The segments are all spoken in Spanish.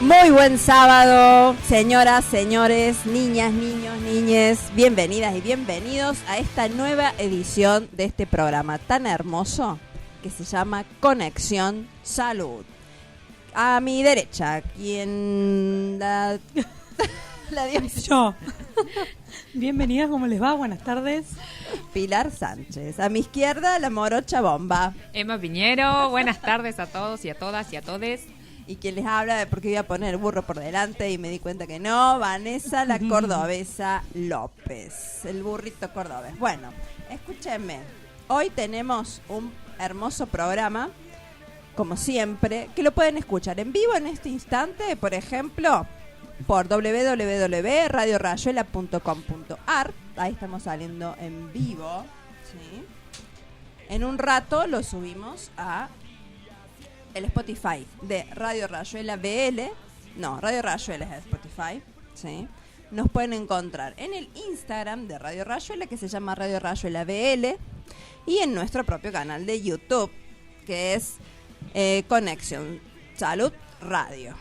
Muy buen sábado, señoras, señores, niñas, niños, niñes, bienvenidas y bienvenidos a esta nueva edición de este programa tan hermoso que se llama Conexión Salud. A mi derecha, quien la dio yo. Bienvenidas, ¿cómo les va? Buenas tardes. Pilar Sánchez. A mi izquierda, la morocha bomba. Emma Piñero, buenas tardes a todos y a todas y a todes. Y quien les habla de por qué iba a poner el burro por delante y me di cuenta que no, Vanessa la cordobesa López, el burrito cordobés. Bueno, escúchenme, hoy tenemos un hermoso programa, como siempre, que lo pueden escuchar en vivo en este instante, por ejemplo, por www.radiorayuela.com.ar. Ahí estamos saliendo en vivo, ¿sí? En un rato lo subimos a el Spotify de Radio Rayuela BL. No, Radio Rayuela es el Spotify, ¿sí? Nos pueden encontrar en el Instagram de Radio Rayuela, que se llama Radio Rayuela BL, y en nuestro propio canal de YouTube, que es Conexión Salud Radio.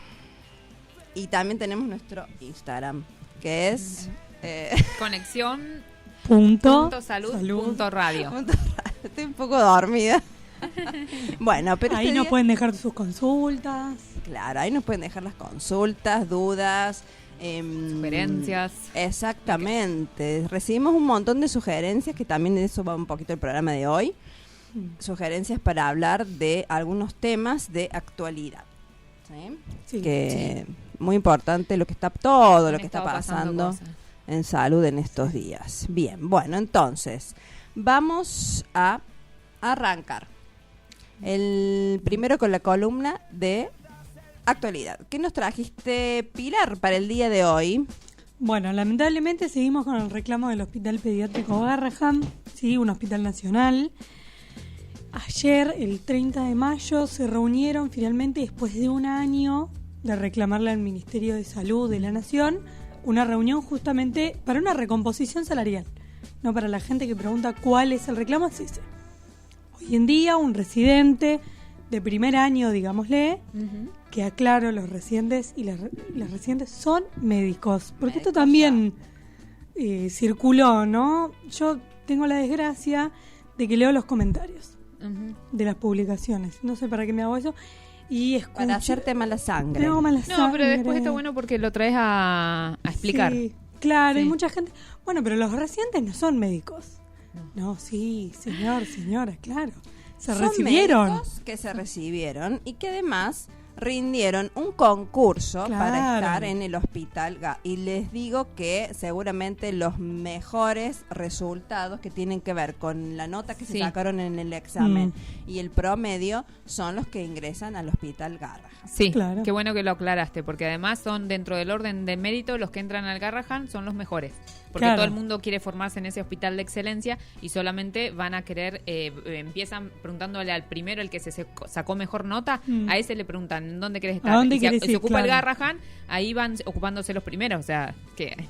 Y también tenemos nuestro Instagram, que es Conexión.salud.radio. Estoy un poco dormida. Bueno, pero ahí nos pueden dejar sus consultas. Claro, ahí nos pueden dejar las consultas, dudas, sugerencias. Exactamente. Recibimos un montón de sugerencias, que también de eso va un poquito el programa de hoy. Sugerencias para hablar de algunos temas de actualidad. ¿Sí? Sí, que muy importante lo que está pasando cosas en salud en estos días. Bien, bueno, entonces vamos a arrancar. El primero con la columna de actualidad. ¿Qué nos trajiste, Pilar, para el día de hoy? Bueno, lamentablemente seguimos con el reclamo del Hospital Pediátrico Garrahan, sí, un hospital nacional. Ayer, el 30 de mayo, se reunieron finalmente, después de un año de reclamarle al Ministerio de Salud de la Nación, una reunión justamente para una recomposición salarial. No, para la gente que pregunta cuál es el reclamo, es ese. Hoy en día, un residente de primer año, digámosle, que aclaro, los residentes y las residentes son médicos. Porque esto también circuló, ¿no? Yo tengo la desgracia de que leo los comentarios de las publicaciones. No sé para qué me hago eso. Y escucho, para hacerte mala sangre. No, pero después está bueno porque lo traes a explicar. Sí, claro, hay mucha gente. Bueno, pero los residentes no son médicos. No, sí, señora, claro. Son médicos que se recibieron y que además rindieron un concurso para estar en el hospital. Y les digo que seguramente los mejores resultados que tienen que ver con la nota que se sacaron en el examen y el promedio son los que ingresan al hospital Garrahan. Sí, claro. Qué bueno que lo aclaraste, porque además son dentro del orden de mérito, los que entran al Garrahan son los mejores. Porque todo el mundo quiere formarse en ese hospital de excelencia y solamente van a querer, empiezan preguntándole al primero, el que se sacó mejor nota, a ese le preguntan, ¿en dónde querés estar? ¿Dónde y se ocupa el Garrahan, ahí van ocupándose los primeros, o sea, que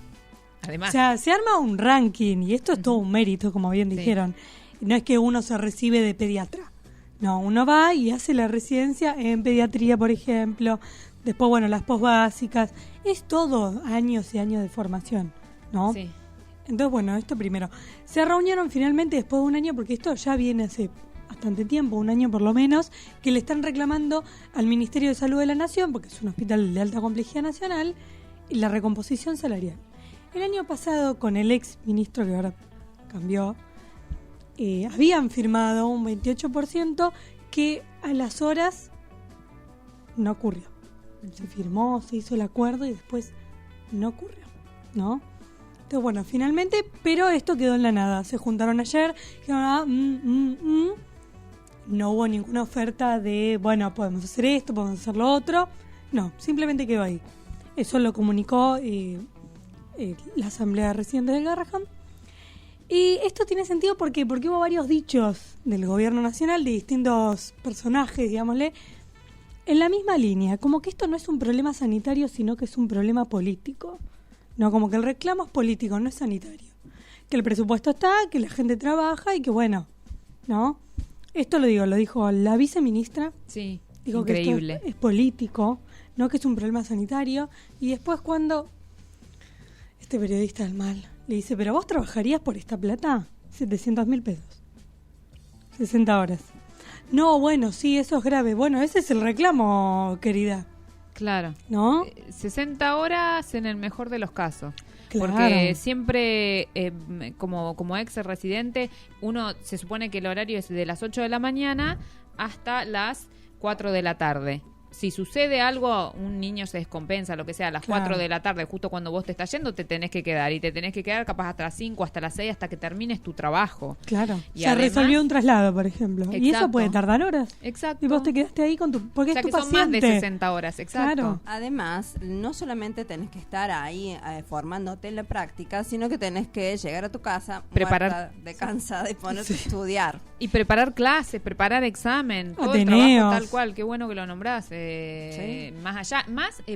además... O sea, se arma un ranking y esto es todo un mérito, como bien dijeron. No es que uno se recibe de pediatra. No, uno va y hace la residencia en pediatría, por ejemplo. Después, bueno, las posbásicas. Es todo años y años de formación, ¿no? Sí. Entonces, bueno, esto primero. Se reunieron finalmente después de un año, porque esto ya viene hace bastante tiempo, un año por lo menos, que le están reclamando al Ministerio de Salud de la Nación, porque es un hospital de alta complejidad nacional, y la recomposición salarial. El año pasado, con el ex ministro, que ahora cambió, habían firmado un 28% que a las horas no ocurrió. Se firmó, se hizo el acuerdo y después no ocurrió, ¿no? Entonces, bueno, finalmente, pero esto quedó en la nada. Se juntaron ayer, dijeron, no hubo ninguna oferta de, bueno, podemos hacer esto, podemos hacer lo otro. No, simplemente quedó ahí. Eso lo comunicó la Asamblea de Residentes del Garrahan. Y esto tiene sentido porque hubo varios dichos del gobierno nacional, de distintos personajes, digámosle, en la misma línea, como que esto no es un problema sanitario, sino que es un problema político. No, como que el reclamo es político, no es sanitario. Que el presupuesto está, que la gente trabaja y que bueno, ¿no? Esto lo dijo la viceministra, Dijo Increíble. que esto es político, no que es un problema sanitario. Y después cuando este periodista del mal le dice, ¿pero vos trabajarías por esta plata? 700.000 pesos. 60 horas. No, bueno, sí, eso es grave. Bueno, ese es el reclamo, querida. Claro. ¿No? 60 horas en el mejor de los casos. Claro. Porque siempre, como ex residente, uno se supone que el horario es de las 8 de la mañana hasta las 4 de la tarde. Si sucede algo, un niño se descompensa, lo que sea, a las 4 de la tarde, justo cuando vos te estás yendo, te tenés que quedar. Y te tenés que quedar capaz hasta las 5, hasta las 6, hasta que termines tu trabajo. Claro. Y se además, resolvió un traslado, por ejemplo. Y eso puede tardar horas. Exacto. Y vos te quedaste ahí con tu... Porque O sea, es tu que son paciente. más de 60 horas, exacto. Claro. Además, no solamente tenés que estar ahí formándote en la práctica, sino que tenés que llegar a tu casa Preparar, muerta de cansada y ponerte a estudiar. Y preparar clases, preparar examen, todo Ateneos. el trabajo tal cual. Qué bueno que lo nombrás. Sí. Más allá,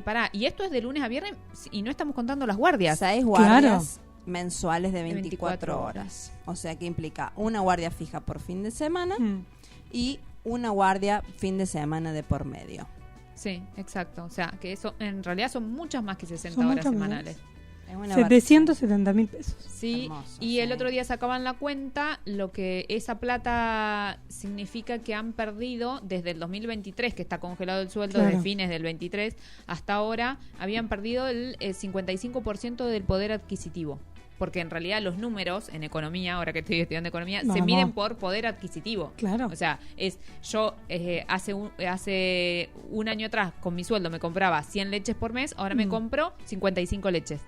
pará, y esto es de lunes a viernes y no estamos contando las guardias. 6 guardias mensuales de 24 horas. O sea que implica una guardia fija por fin de semana y una guardia fin de semana de por medio. Sí, exacto. O sea, que eso en realidad son muchas más que 60 Son horas muchas semanales. Es una 770.000 pesos. Sí, Hermoso, y sí. el otro día sacaban la cuenta, lo que esa plata significa que han perdido desde el 2023, que está congelado el sueldo Claro. desde fines del 23, hasta ahora habían perdido el 55% del poder adquisitivo. Porque en realidad los números en economía, ahora que estoy estudiando economía, se Vamos. miden por poder adquisitivo. Claro. O sea, yo hace un año atrás con mi sueldo me compraba 100 leches por mes, ahora me compro 55 leches.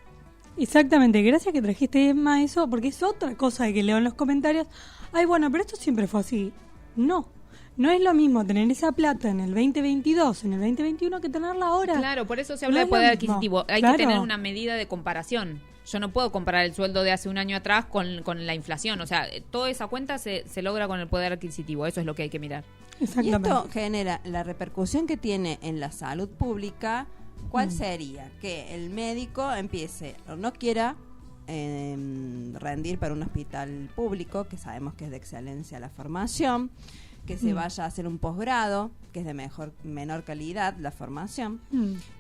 Exactamente, gracias que trajiste, Emma, eso, porque es otra cosa que leo en los comentarios. Ay, bueno, pero esto siempre fue así. No es lo mismo tener esa plata en el 2022, en el 2021, que tenerla ahora. Claro, por eso se No habla de es lo poder mismo. adquisitivo. Hay Claro. que tener una medida de comparación. Yo no puedo comparar el sueldo de hace un año atrás con la inflación. O sea, toda esa cuenta se logra con el poder adquisitivo. Eso es lo que hay que mirar. Y Exactamente. esto genera la repercusión que tiene en la salud pública. ¿Cuál sería? Que el médico empiece o no quiera rendir para un hospital público, que sabemos que es de excelencia la formación, que se vaya a hacer un posgrado, que es de menor calidad la formación,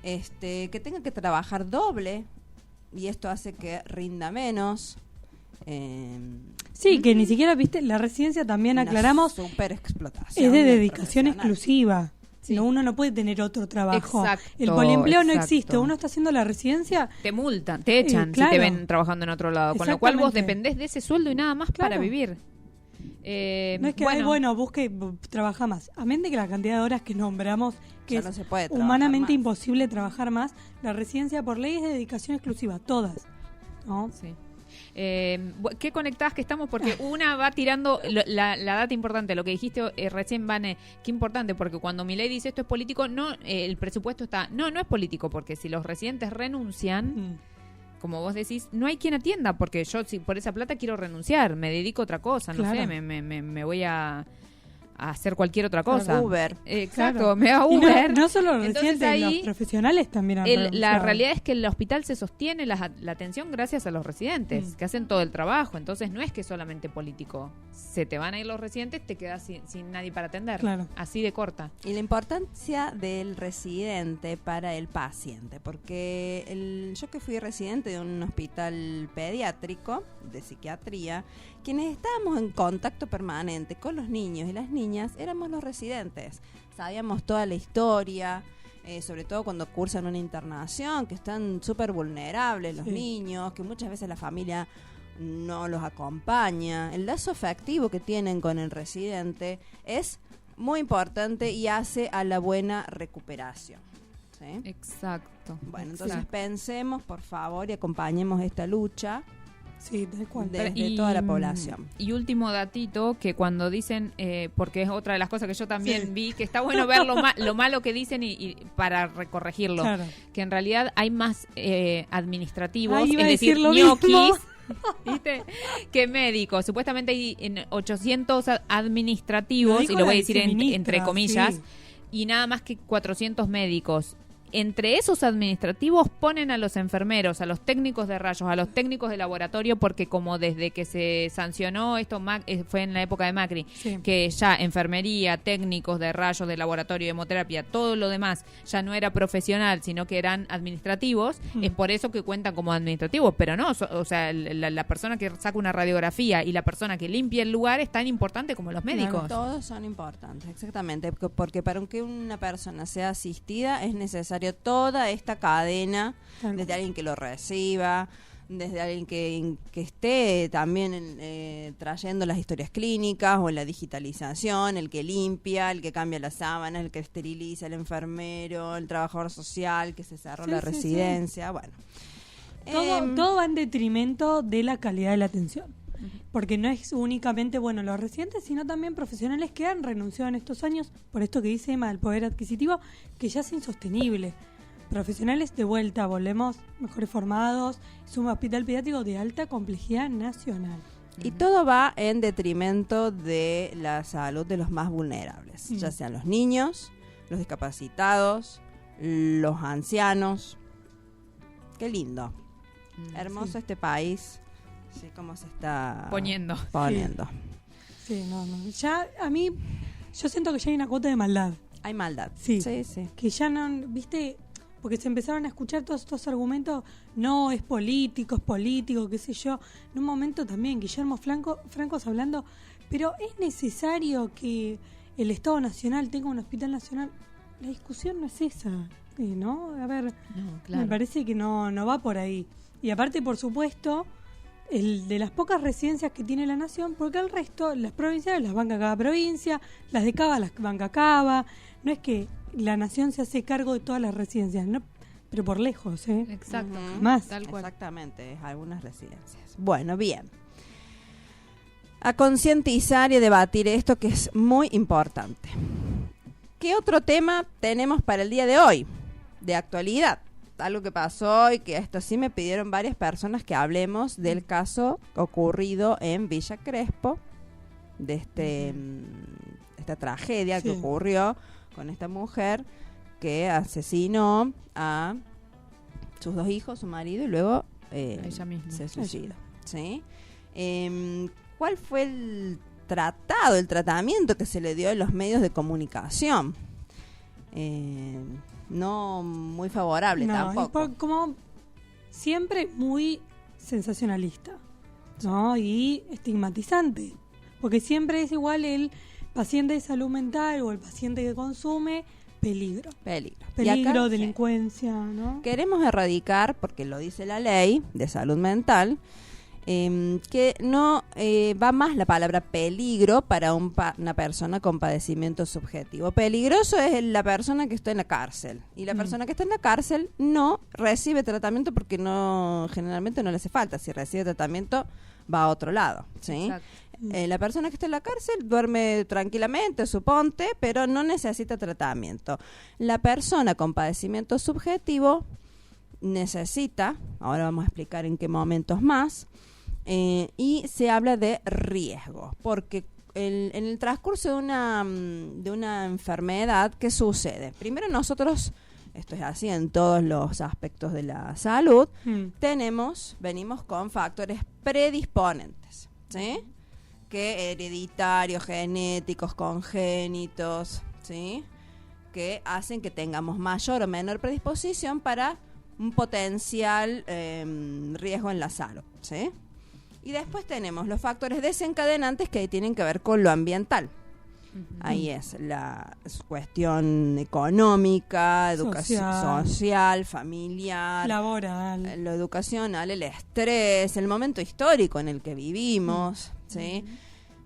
que tenga que trabajar doble, y esto hace que rinda menos. Sí, que ni siquiera, viste, la residencia también aclaramos, Super explotación. es de del dedicación profesional. exclusiva. Sí. No, uno no puede tener otro trabajo. Exacto, El poliempleo no exacto. existe. Uno está haciendo la residencia. Te multan, te echan claro. si te ven trabajando en otro lado. Con lo cual vos Exactamente. dependés de ese sueldo y nada más Claro. para vivir. No es que, busque, trabaja más. Amén de que la cantidad de horas que nombramos, que Ya es no se puede trabajar humanamente más. imposible trabajar más, la residencia por ley es de dedicación exclusiva, todas. ¿No? Sí. ¿Qué conectadas que estamos? Porque una va tirando la data importante, lo que dijiste recién, Vane, qué importante, porque cuando Milei dice esto es político, no, el presupuesto está, no es político, porque si los residentes renuncian, como vos decís, no hay quien atienda, porque yo si por esa plata quiero renunciar, me dedico a otra cosa, no Claro. sé, me voy a hacer cualquier otra cosa. Uber. Exacto, Claro. me hago Y Uber. no solo los Entonces residentes, ahí, los profesionales también han la renunciado. realidad es que el hospital se sostiene la atención gracias a los residentes, que hacen todo el trabajo. Entonces no es que solamente político. Se te van a ir los residentes, te quedas sin nadie para atender. Claro. Así de corta. Y la importancia del residente para el paciente, porque yo que fui residente de un hospital pediátrico de psiquiatría, quienes estábamos en contacto permanente con los niños y las niñas éramos los residentes. Sabíamos toda la historia, sobre todo cuando cursan una internación, que están súper vulnerables los niños, que muchas veces la familia no los acompaña. El lazo afectivo que tienen con el residente es muy importante y hace a la buena recuperación. ¿Sí? Exacto. Bueno, entonces pensemos, por favor, y acompañemos esta lucha Sí, tal cual. desde toda la población. Y último datito, que cuando dicen, porque es otra de las cosas que yo también vi, que está bueno ver lo malo que dicen y para recorregirlo, Claro. que en realidad hay más administrativos, Ay, iba es a decir, decir lo ñoquis, mismo. ¿viste? Que médicos. Supuestamente hay 800 administrativos, dijo y lo voy a la decir viceministra, entre comillas, sí. y nada más que 400 médicos. entre esos administrativos ponen a los enfermeros, a los técnicos de rayos, a los técnicos de laboratorio, porque como desde que se sancionó esto, fue en la época de Macri, que ya enfermería, técnicos de rayos, de laboratorio, de hemoterapia, todo lo demás ya no era profesional, sino que eran administrativos, es por eso que cuentan como administrativos, pero no, o sea, la persona que saca una radiografía y la persona que limpia el lugar es tan importante como los médicos. Todos son importantes, exactamente, porque para que una persona sea asistida es necesario toda esta cadena, desde alguien que lo reciba, desde alguien que esté también trayendo las historias clínicas o la digitalización, el que limpia, el que cambia las sábanas, el que esteriliza, el enfermero, el trabajador social que se cerró la residencia, bueno. Todo va en detrimento de la calidad de la atención. Porque no es únicamente, bueno, los residentes, sino también profesionales que han renunciado en estos años, por esto que dice Emma del poder adquisitivo, que ya es insostenible. Profesionales de vuelta, volvemos mejores formados, es un hospital pediátrico de alta complejidad nacional. Y todo va en detrimento de la salud de los más vulnerables, ya sean los niños, los discapacitados, los ancianos. Qué lindo. Hermoso este país. Sí, cómo se está poniendo. Sí, no. Ya, a mí, yo siento que ya hay una cuota de maldad. Hay maldad. Sí. Que ya no, viste, porque se empezaron a escuchar todos estos argumentos, no, es político, qué sé yo. En un momento también, Guillermo Francos hablando, pero ¿es necesario que el Estado Nacional tenga un hospital nacional? La discusión no es esa, ¿no? A ver, me parece que no va por ahí. Y aparte, por supuesto, el de las pocas residencias que tiene la nación, porque el resto, las provinciales las banca cada provincia, las de Cava las banca Cava. No es que la nación se hace cargo de todas las residencias, no, pero por lejos, ¿eh? Exacto. Más. Tal cual. Exactamente, algunas residencias. Bueno, bien. A concientizar y a debatir esto que es muy importante. ¿Qué otro tema tenemos para el día de hoy? De actualidad. Algo que pasó y que esto sí me pidieron varias personas que hablemos del caso ocurrido en Villa Crespo, de esta tragedia que ocurrió con esta mujer que asesinó a sus 2 hijos, su marido, y luego ella misma se suicidó. ¿Sí? ¿Cuál fue el tratamiento que se le dio en los medios de comunicación? No muy favorable tampoco. Como siempre muy sensacionalista, ¿no? Y estigmatizante, porque siempre es igual el paciente de salud mental o el paciente que consume, peligro, acá, delincuencia, ¿no? Queremos erradicar, porque lo dice la ley de salud mental, que no va más la palabra peligro para una persona con padecimiento subjetivo. Peligroso es la persona que está en la cárcel, y la persona que está en la cárcel no recibe tratamiento porque generalmente no le hace falta. Si recibe tratamiento va a otro lado, ¿sí? La persona que está en la cárcel duerme tranquilamente, suponte, pero no necesita tratamiento. La persona con padecimiento subjetivo necesita, ahora vamos a explicar en qué momentos más, y se habla de riesgo, porque en el transcurso de una enfermedad, ¿qué sucede? Primero nosotros, esto es así en todos los aspectos de la salud, venimos con factores predisponentes, ¿sí? Que hereditarios, genéticos, congénitos, ¿sí? Que hacen que tengamos mayor o menor predisposición para un potencial riesgo en la salud, ¿sí? Y después tenemos los factores desencadenantes que tienen que ver con lo ambiental. Ahí es la cuestión económica, social, familiar, laboral, lo educacional, el estrés, el momento histórico en el que vivimos, ¿sí?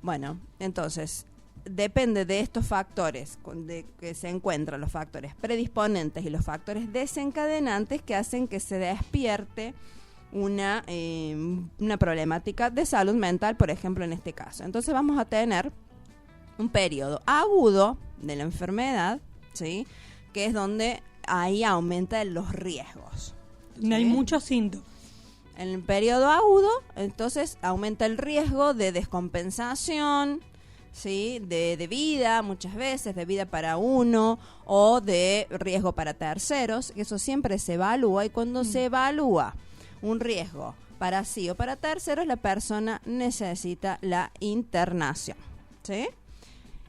Bueno, entonces depende de estos factores de que se encuentran los factores predisponentes y los factores desencadenantes que hacen que se despierte una problemática de salud mental, por ejemplo, en este caso. Entonces vamos a tener un periodo agudo de la enfermedad, ¿sí? Que es donde ahí aumentan los riesgos, ¿sí? Hay muchos síntomas. En el periodo agudo, entonces aumenta el riesgo de descompensación ¿sí? De vida, muchas veces, de vida para uno o de riesgo para terceros. Eso siempre se evalúa, y cuando se evalúa un riesgo para sí o para terceros, la persona necesita la internación, ¿sí?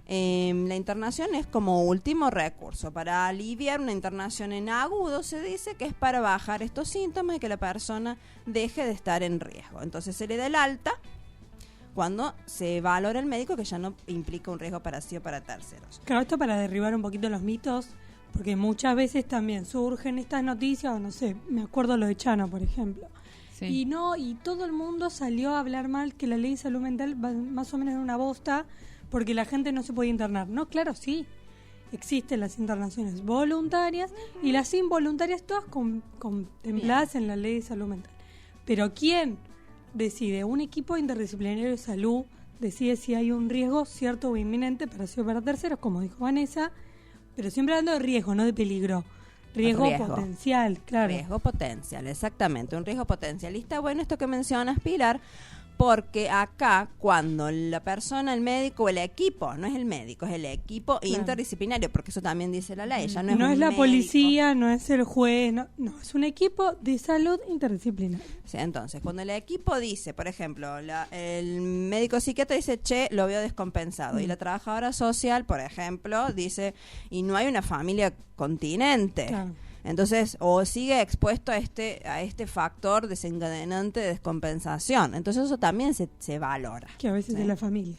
La internación es como último recurso. Para aliviar una internación en agudo, se dice que es para bajar estos síntomas y que la persona deje de estar en riesgo. Entonces se le da el alta cuando se valora el médico que ya no implica un riesgo para sí o para terceros. Claro, esto para derribar un poquito los mitos, porque muchas veces también surgen estas noticias, o no sé, me acuerdo lo de Chano, por ejemplo. Sí. Y todo el mundo salió a hablar mal que la ley de salud mental más o menos era una bosta, porque la gente no se podía internar. No, claro, sí. Existen las internaciones voluntarias y las involuntarias, todas contempladas en la ley de salud mental. Pero ¿quién decide? Un equipo interdisciplinario de salud decide si hay un riesgo cierto o inminente para sí o para terceros, como dijo Vanessa, pero siempre hablando de riesgo, no de peligro. Riesgo potencial, claro. Riesgo potencial, exactamente, un riesgo potencial. Y está bueno esto que mencionas, Pilar, porque acá cuando la persona, el médico o el equipo, no es el médico, es el equipo interdisciplinario, porque eso también dice la ley, ya no es no un es la médico. Policía, no es el juez, no, es un equipo de salud interdisciplinario. Sí, entonces, cuando el equipo dice, por ejemplo, el médico psiquiatra dice, che, lo veo descompensado, y la trabajadora social, por ejemplo, dice, y no hay una familia continente. Claro. Entonces, o sigue expuesto a este factor desencadenante de descompensación. Entonces eso también se valora. Que a veces es la familia.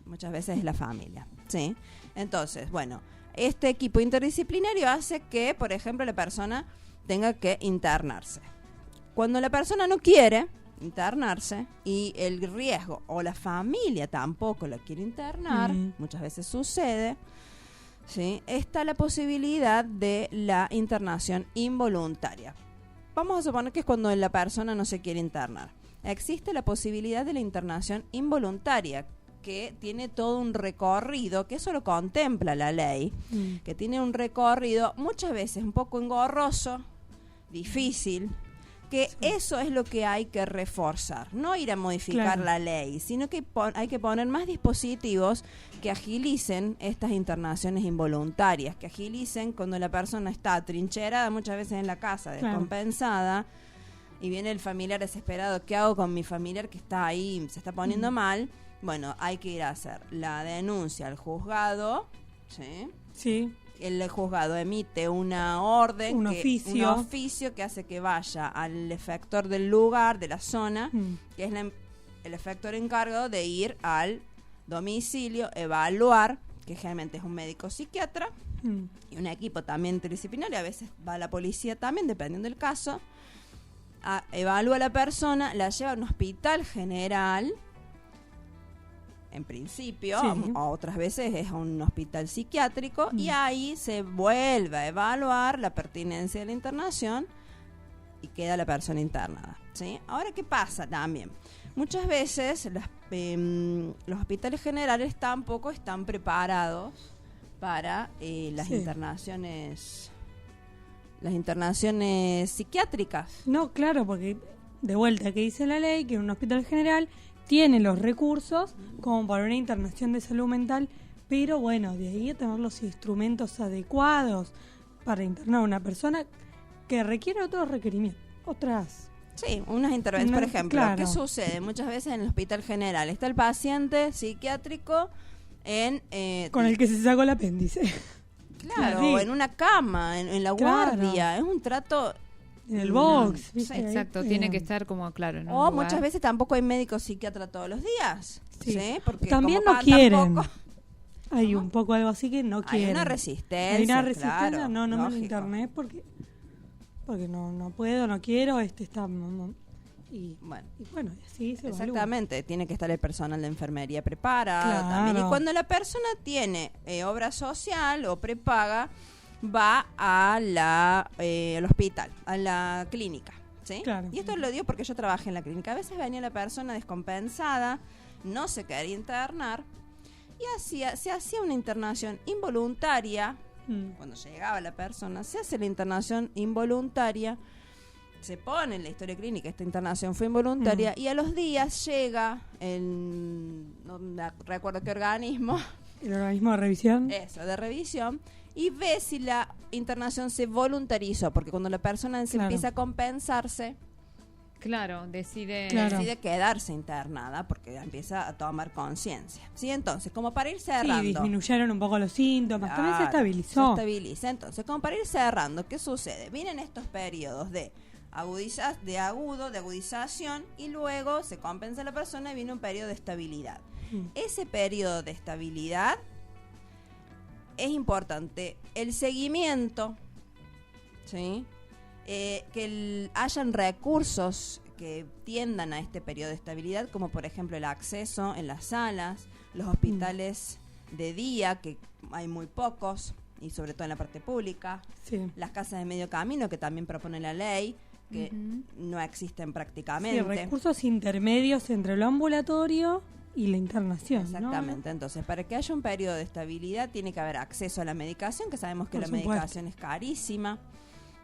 Muchas veces es la familia, ¿sí? Entonces, bueno, este equipo interdisciplinario hace que, por ejemplo, la persona tenga que internarse. Cuando la persona no quiere internarse y el riesgo o la familia tampoco la quiere internar, muchas veces sucede, ¿sí? Está la posibilidad de la internación involuntaria. Vamos a suponer que es cuando la persona no se quiere internar. Existe la posibilidad de la internación involuntaria, que tiene todo un recorrido, que eso lo contempla la ley, que tiene un recorrido muchas veces un poco engorroso, difícil, que eso es lo que hay que reforzar, no ir a modificar la ley, sino que hay que poner más dispositivos que agilicen estas internaciones involuntarias, que agilicen cuando la persona está atrincherada muchas veces en la casa, descompensada, y viene el familiar desesperado, ¿qué hago con mi familiar que está ahí, se está poniendo mal? Bueno, hay que ir a hacer la denuncia al juzgado, ¿sí? Sí. El juzgado emite una orden, un oficio que hace que vaya al efector del lugar, de la zona, que es el efector encargado de ir al domicilio, evaluar, que generalmente es un médico psiquiatra, y un equipo también interdisciplinario, a veces va la policía también, dependiendo del caso, evalúa a la persona, la lleva a un hospital general, en principio, otras veces es a un hospital psiquiátrico, y ahí se vuelve a evaluar la pertinencia de la internación y queda la persona internada, ¿sí? Ahora, ¿qué pasa también? Muchas veces los hospitales generales tampoco están preparados para las internaciones psiquiátricas. No, claro, porque de vuelta que dice la ley que un hospital general tiene los recursos como para una internación de salud mental, pero bueno, de ahí a tener los instrumentos adecuados para internar a una persona que requiere otros requerimientos, Sí, unas intervenciones, por ejemplo, ¿qué sucede? Muchas veces en el hospital general está el paciente psiquiátrico con el que se sacó el apéndice. Claro, en una cama, en la guardia, es un trato... En el box. Exacto, tiene que estar como claro. O muchas veces tampoco hay médico psiquiatra todos los días. Sí. Porque también no quieren. Hay un poco algo así que no quieren. Hay una resistencia. Claro, no me lo interné porque no puedo, no quiero, está... Y bueno, así se evalúa. Exactamente, tiene que estar el personal de enfermería preparado también. Y cuando la persona tiene obra social o prepaga, va al hospital, a la clínica, ¿sí? Claro. Y esto lo digo porque yo trabajé en la clínica. A veces venía la persona descompensada, no se quería internar, y se hacía una internación involuntaria. Cuando llegaba la persona, se hace la internación involuntaria, se pone en la historia clínica, esta internación fue involuntaria, y a los días llega no me recuerdo qué organismo. El organismo de revisión. Eso, de revisión, y ve si la internación se voluntarizó, porque cuando la persona se empieza a compensarse, claro, decide quedarse internada porque empieza a tomar conciencia. ¿Sí? Entonces, como para ir cerrando. Sí, disminuyeron un poco los síntomas, también se estabilizó. Se estabiliza. Entonces, como para ir cerrando, ¿qué sucede? Vienen estos periodos de agudización, y luego se compensa la persona y viene un periodo de estabilidad. Ese periodo de estabilidad es importante. El seguimiento, ¿sí? Que hayan recursos que tiendan a este periodo de estabilidad, como por ejemplo el acceso en las salas, los hospitales de día, que hay muy pocos, y sobre todo en la parte pública, las casas de medio camino, que también propone la ley, que no existen prácticamente. Sí, recursos intermedios entre lo ambulatorio y la internación. Exactamente, ¿no? Entonces, para que haya un periodo de estabilidad tiene que haber acceso a la medicación, que sabemos que la medicación es carísima.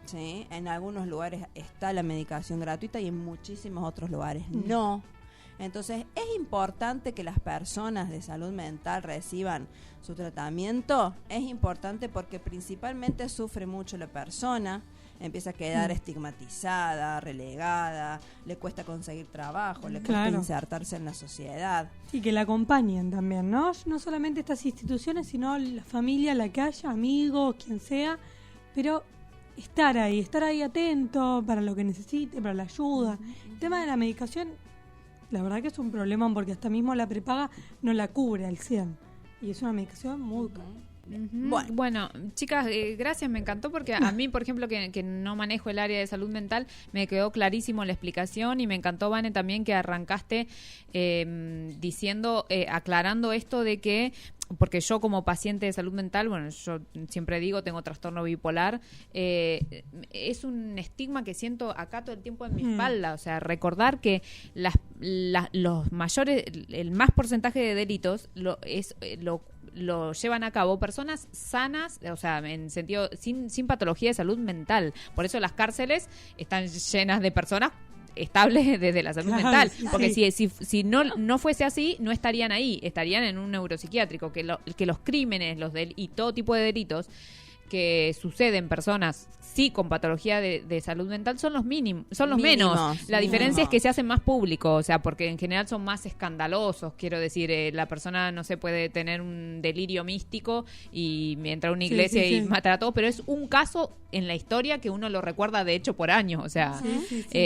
Sí, en algunos lugares está la medicación gratuita y en muchísimos otros lugares no. Entonces, es importante que las personas de salud mental reciban su tratamiento. Es importante porque principalmente sufre mucho la persona, empieza a quedar estigmatizada, relegada, le cuesta conseguir trabajo, le cuesta insertarse en la sociedad. Y que la acompañen también, ¿no? No solamente estas instituciones, sino la familia, la que haya, amigos, quien sea, pero estar ahí atento para lo que necesite, para la ayuda. El tema de la medicación, la verdad que es un problema porque hasta mismo la prepaga no la cubre al 100%. Y es una medicación muy cara. Bueno, chicas, gracias, me encantó porque a mí, por ejemplo, que no manejo el área de salud mental, me quedó clarísimo la explicación, y me encantó, Vane, también que arrancaste diciendo, aclarando esto de que, porque yo como paciente de salud mental, bueno, yo siempre digo, tengo trastorno bipolar, es un estigma que siento acá todo el tiempo en mi espalda. O sea, recordar que los mayores, el más porcentaje de delitos lo llevan a cabo personas sanas, o sea, en sentido sin patología de salud mental. Por eso las cárceles están llenas de personas estables desde la salud mental, porque si no fuese así, no estarían ahí, estarían en un neuropsiquiátrico, que los crímenes y todo tipo de delitos que suceden personas con patología de salud mental son los menos. La diferencia es que se hacen más públicos, o sea, porque en general son más escandalosos, quiero decir, la persona no se puede tener un delirio místico y entra a una iglesia y matar a todos, pero es un caso en la historia que uno lo recuerda de hecho por años, o sea,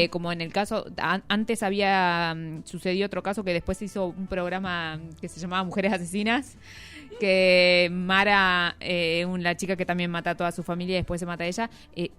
como en el caso, antes había sucedido otro caso que después se hizo un programa que se llamaba Mujeres Asesinas, que Mara, la chica que también mata a toda su familia y después se mata a ella,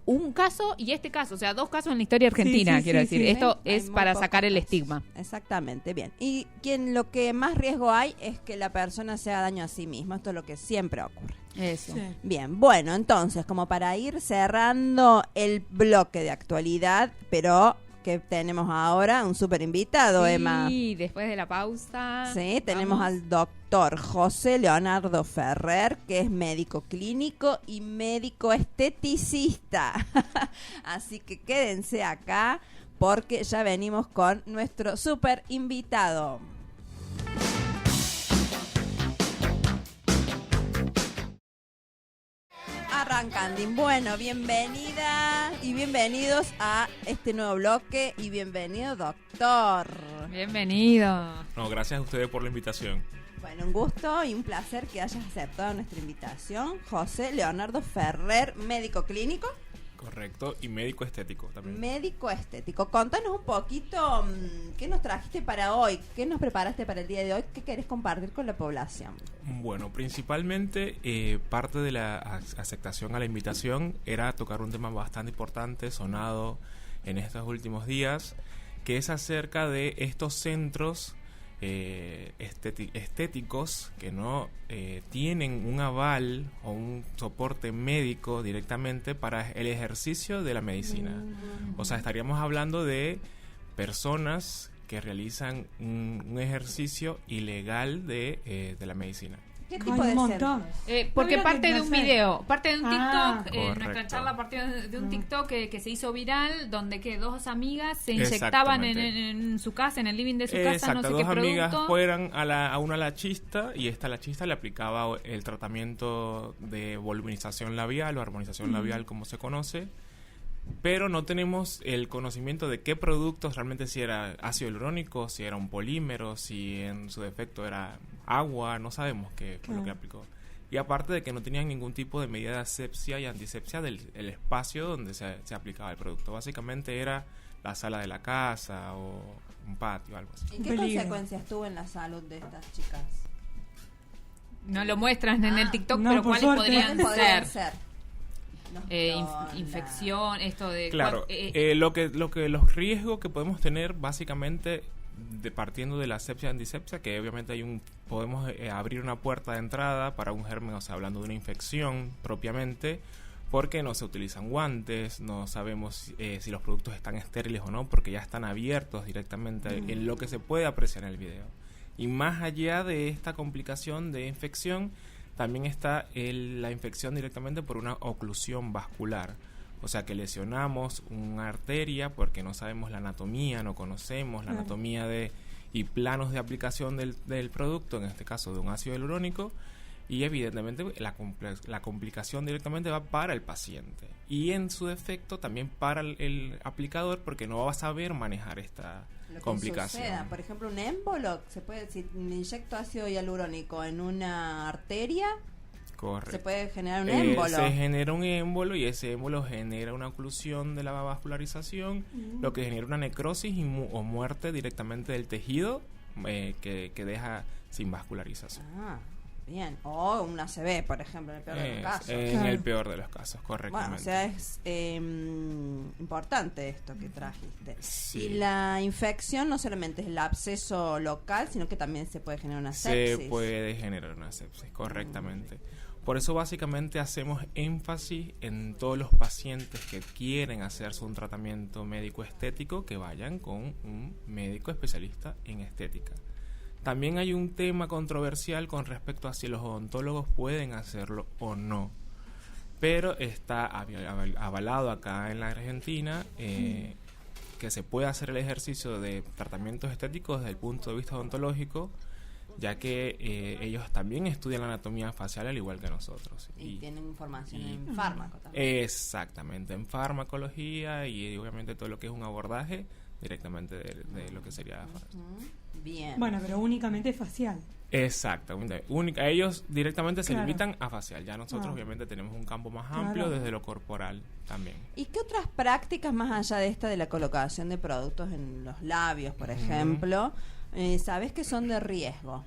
un caso y este caso, o sea, 2 casos en la historia argentina, quiero decir. Esto es para sacar el estigma. Exactamente, bien. Y lo que más riesgo hay es que la persona se haga daño a sí misma. Esto es lo que siempre ocurre. Eso. Sí. Bien, bueno, entonces, como para ir cerrando el bloque de actualidad, pero que tenemos ahora un súper invitado, Emma. Sí, después de la pausa. Sí, tenemos al doctor José Leonardo Ferrer, que es médico clínico y médico esteticista. Así que quédense acá porque ya venimos con nuestro súper invitado. Arrancando. Bueno, bienvenida y bienvenidos a este nuevo bloque y bienvenido, doctor. Bienvenido. No, gracias a ustedes por la invitación. Bueno, un gusto y un placer que hayas aceptado nuestra invitación. José Leonardo Ferrer, médico clínico. Correcto, y médico estético también. Médico estético. Contanos un poquito qué nos trajiste para hoy, qué nos preparaste para el día de hoy, qué querés compartir con la población. Bueno, principalmente parte de la aceptación a la invitación era tocar un tema bastante importante, sonado en estos últimos días, que es acerca de estos centros estéticos que no tienen un aval o un soporte médico directamente para el ejercicio de la medicina. O sea, estaríamos hablando de personas que realizan un ejercicio ilegal de la medicina. ¿Qué Hay tipo de un montón. centros? Porque No, parte mira, de un no sé. video, parte de un Ah, TikTok, nuestra correcto. charla partió de un TikTok que se hizo viral, donde que dos amigas se inyectaban en su casa, en el living de su casa, Exacto, no sé dos qué amigas producto. fueran a una lachista y esta lachista le aplicaba el tratamiento de voluminización labial o armonización labial, como se conoce, pero no tenemos el conocimiento de qué productos realmente, si era ácido hialurónico, si era un polímero, si en su defecto era agua, no sabemos qué fue lo que aplicó. Y aparte de que no tenían ningún tipo de medida de asepsia y antisepsia del el espacio donde se aplicaba el producto. Básicamente era la sala de la casa o un patio, algo así. ¿Y qué Peligro. consecuencias tuvo en la salud de estas chicas? No lo muestran en el TikTok, no, pero por ¿cuáles suerte. podrían ¿Podrían ser? ser? Infección, esto de... Claro, los riesgos que podemos tener básicamente partiendo de la asepsia y antisepsia, que obviamente podemos abrir una puerta de entrada para un germen, o sea, hablando de una infección propiamente, porque no se utilizan guantes, no sabemos si los productos están estériles o no, porque ya están abiertos directamente en lo que se puede apreciar en el video. Y más allá de esta complicación de infección, también está la infección directamente por una oclusión vascular. O sea, que lesionamos una arteria porque no sabemos la anatomía, no conocemos la anatomía y planos de aplicación del producto, en este caso de un ácido hialurónico, y evidentemente la complicación directamente va para el paciente. Y en su defecto también para el aplicador, porque no va a saber manejar esta complicación. Suceda, por ejemplo, un émbolo, si me inyecto ácido hialurónico en una arteria, Correcto. se puede generar un émbolo. Se genera un émbolo y ese émbolo genera una oclusión de la vascularización, lo que genera una necrosis o muerte directamente del tejido que deja sin vascularización. Ah, bien. O un ACV, por ejemplo, en el peor de los casos. En el peor de los casos, correctamente. Bueno, o sea, es importante esto que trajiste. Sí. Y la infección no solamente es el absceso local, sino que también se puede generar una sepsis. Se puede generar una sepsis, correctamente. Por eso básicamente hacemos énfasis en todos los pacientes que quieren hacerse un tratamiento médico estético que vayan con un médico especialista en estética. También hay un tema controversial con respecto a si los odontólogos pueden hacerlo o no. Pero está avalado acá en la Argentina que se puede hacer el ejercicio de tratamientos estéticos desde el punto de vista odontológico, ya que ellos también estudian la anatomía facial al igual que nosotros. Y tienen información en fármaco también. Exactamente, en farmacología y obviamente todo lo que es un abordaje directamente de lo que sería... Bien. Bueno, pero únicamente facial. Exactamente. Ellos directamente se Claro. limitan a facial. Ya nosotros obviamente tenemos un campo más amplio Claro. desde lo corporal también. ¿Y qué otras prácticas más allá de esta de la colocación de productos en los labios, por ejemplo, sabes que son de riesgo,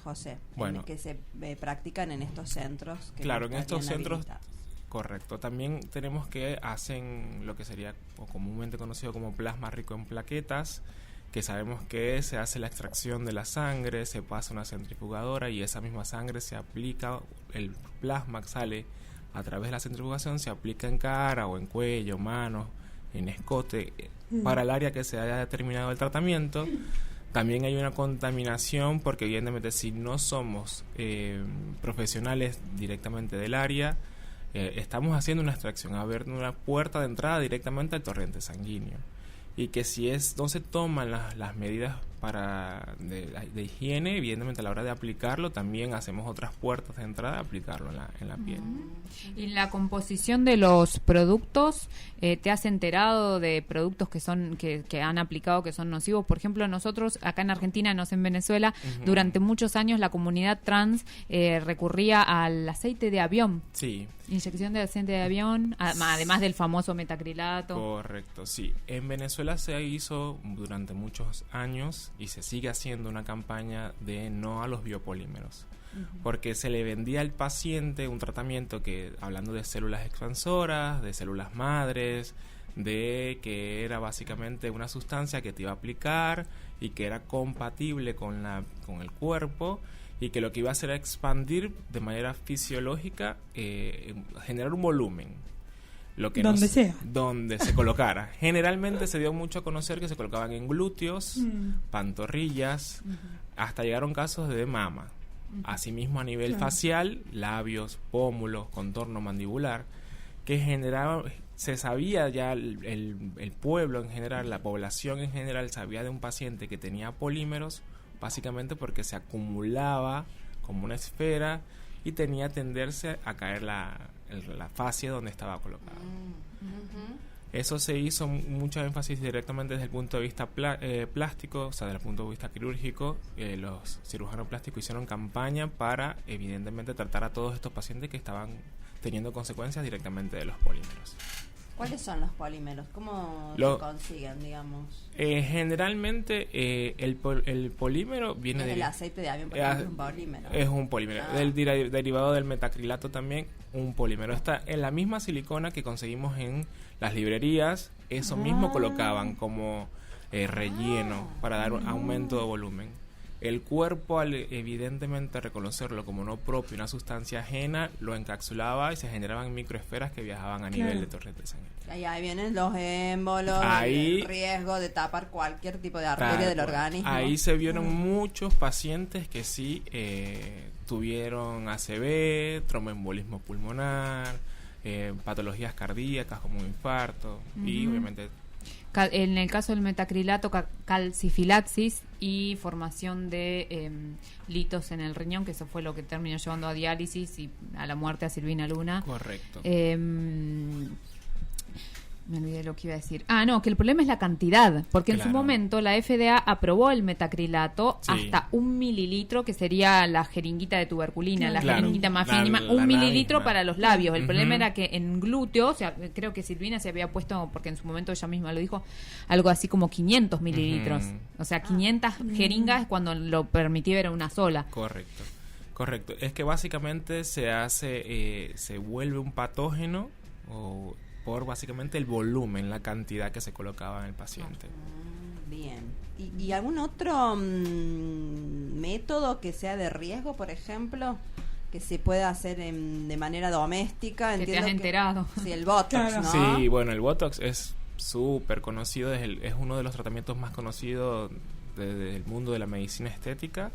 José? Bueno. Que se practican en estos centros. Que Claro, no en estos estarían centros, habilitados. correcto. También tenemos que hacen lo que sería o comúnmente conocido como plasma rico en plaquetas, que sabemos que se hace la extracción de la sangre, se pasa a una centrifugadora y esa misma sangre se aplica, el plasma que sale a través de la centrifugación se aplica en cara o en cuello, manos, en escote, para el área que se haya determinado el tratamiento. También hay una contaminación porque evidentemente si no somos profesionales directamente del área, estamos haciendo una extracción, abriendo una puerta de entrada directamente al torrente sanguíneo. Y que si no se toman las medidas de higiene, evidentemente a la hora de aplicarlo también hacemos otras puertas de entrada a aplicarlo en la piel. Y la composición de los productos, ¿te has enterado de productos que han aplicado que son nocivos? Por ejemplo, nosotros acá en Argentina, no sé en Venezuela, durante muchos años la comunidad trans recurría al aceite de avión. Sí. Inyección de aceite de avión, además del famoso metacrilato. Correcto, sí. En Venezuela se hizo durante muchos años y se sigue haciendo una campaña de no a los biopolímeros. Porque se le vendía al paciente un tratamiento que, hablando de células expansoras, de células madres, de que era básicamente una sustancia que te iba a aplicar y que era compatible con el cuerpo, y que lo que iba a hacer era expandir de manera fisiológica, generar un volumen. Donde se colocara. Generalmente se dio mucho a conocer que se colocaban en glúteos, pantorrillas, hasta llegaron casos de mama. Asimismo, a nivel facial, labios, pómulos, contorno mandibular, que generaba, se sabía ya, el pueblo en general, la población en general, sabía de un paciente que tenía polímeros, básicamente porque se acumulaba como una esfera y tenía tenderse a caer la fascia donde estaba colocada. Eso se hizo mucho énfasis directamente desde el punto de vista plástico, o sea, desde el punto de vista quirúrgico. Los cirujanos plásticos hicieron campaña para, evidentemente, tratar a todos estos pacientes que estaban teniendo consecuencias directamente de los polímeros. ¿Cuáles son los polímeros? ¿Cómo se consiguen, digamos? Generalmente el polímero viene del aceite de avión, porque es un polímero. Es un polímero. Del derivado del metacrilato también, un polímero. Está en la misma silicona que conseguimos en las librerías. Eso mismo colocaban como relleno para dar un aumento de volumen. El cuerpo, al evidentemente reconocerlo como no propio, una sustancia ajena, lo encapsulaba y se generaban microesferas que viajaban a nivel de torrente sanguíneo. Ahí vienen los émbolos, el riesgo de tapar cualquier tipo de arteria del organismo. Ahí se vieron muchos pacientes que sí tuvieron ACV, tromboembolismo pulmonar, patologías cardíacas como un infarto y obviamente... En el caso del metacrilato, calcifilaxis y formación de litos en el riñón, que eso fue lo que terminó llevando a diálisis y a la muerte a Silvina Luna. Correcto. Me olvidé lo que iba a decir. Que el problema es la cantidad, porque en su momento la FDA aprobó el metacrilato hasta 1 mililitro, que sería la jeringuita de tuberculina, la jeringuita más mínima, 1 mililitro para los labios. El problema era que en glúteo, o sea, creo que Silvina se había puesto, porque en su momento ella misma lo dijo, algo así como 500 mililitros. O sea, 500 jeringas cuando lo permitía era una sola. Correcto. Es que básicamente se vuelve un patógeno por básicamente el volumen, la cantidad que se colocaba en el paciente. Bien. ¿Y algún otro método que sea de riesgo, por ejemplo, que se pueda hacer de manera doméstica? Entiendo que te has enterado. Sí, el Botox, ¿no? Sí, bueno, el Botox es súper conocido, es uno de los tratamientos más conocidos del mundo de la medicina estética.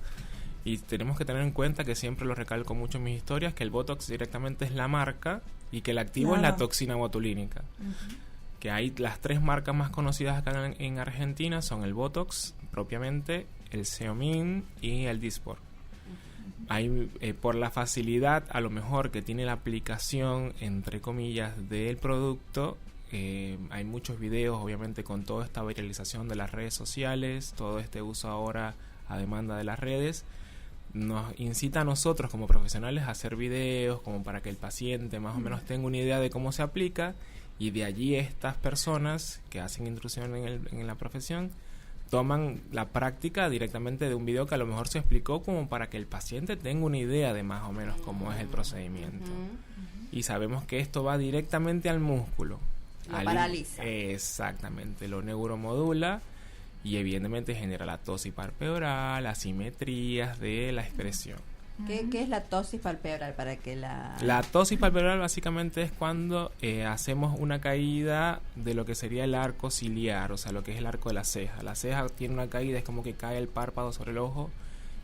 Y tenemos que tener en cuenta, que siempre lo recalco mucho en mis historias, que el Botox directamente es la marca y que el activo es la toxina botulínica. Que hay las 3 marcas más conocidas acá en Argentina son el Botox propiamente, el Xeomin y el Dysport. Hay, por la facilidad a lo mejor que tiene la aplicación, entre comillas, del producto, hay muchos videos, obviamente, con toda esta viralización de las redes sociales, todo este uso ahora a demanda de las redes, nos incita a nosotros como profesionales a hacer videos como para que el paciente más o menos tenga una idea de cómo se aplica, y de allí estas personas que hacen intrusión en la profesión toman la práctica directamente de un video que a lo mejor se explicó, como para que el paciente tenga una idea de más o menos cómo es el procedimiento. Y sabemos que esto va directamente al músculo. Lo paraliza. Exactamente, lo neuromodula. Y evidentemente genera la tosis palpebral, asimetrías de la expresión. ¿Qué es la tosis palpebral? Para que la tosis palpebral básicamente es cuando hacemos una caída de lo que sería el arco ciliar, o sea, lo que es el arco de la ceja. La ceja tiene una caída, es como que cae el párpado sobre el ojo,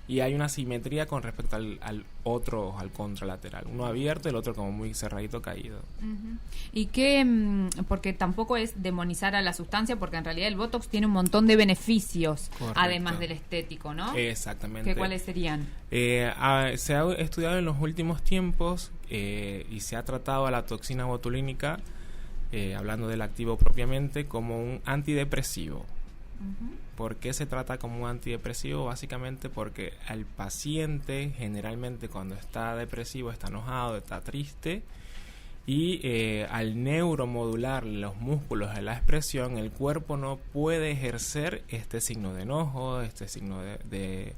y hay una simetría con respecto al otro ojo, al contralateral. Uno abierto, el otro como muy cerradito, caído. Y que, porque tampoco es demonizar a la sustancia, porque en realidad el Botox tiene un montón de beneficios, además del estético, ¿no? Exactamente. ¿Cuáles serían? Se ha estudiado en los últimos tiempos y se ha tratado a la toxina botulínica, hablando del activo propiamente, como un antidepresivo. ¿Por qué se trata como un antidepresivo? Básicamente porque al paciente, generalmente cuando está depresivo, está enojado, está triste, y al neuromodular los músculos de la expresión, el cuerpo no puede ejercer este signo de enojo, este signo de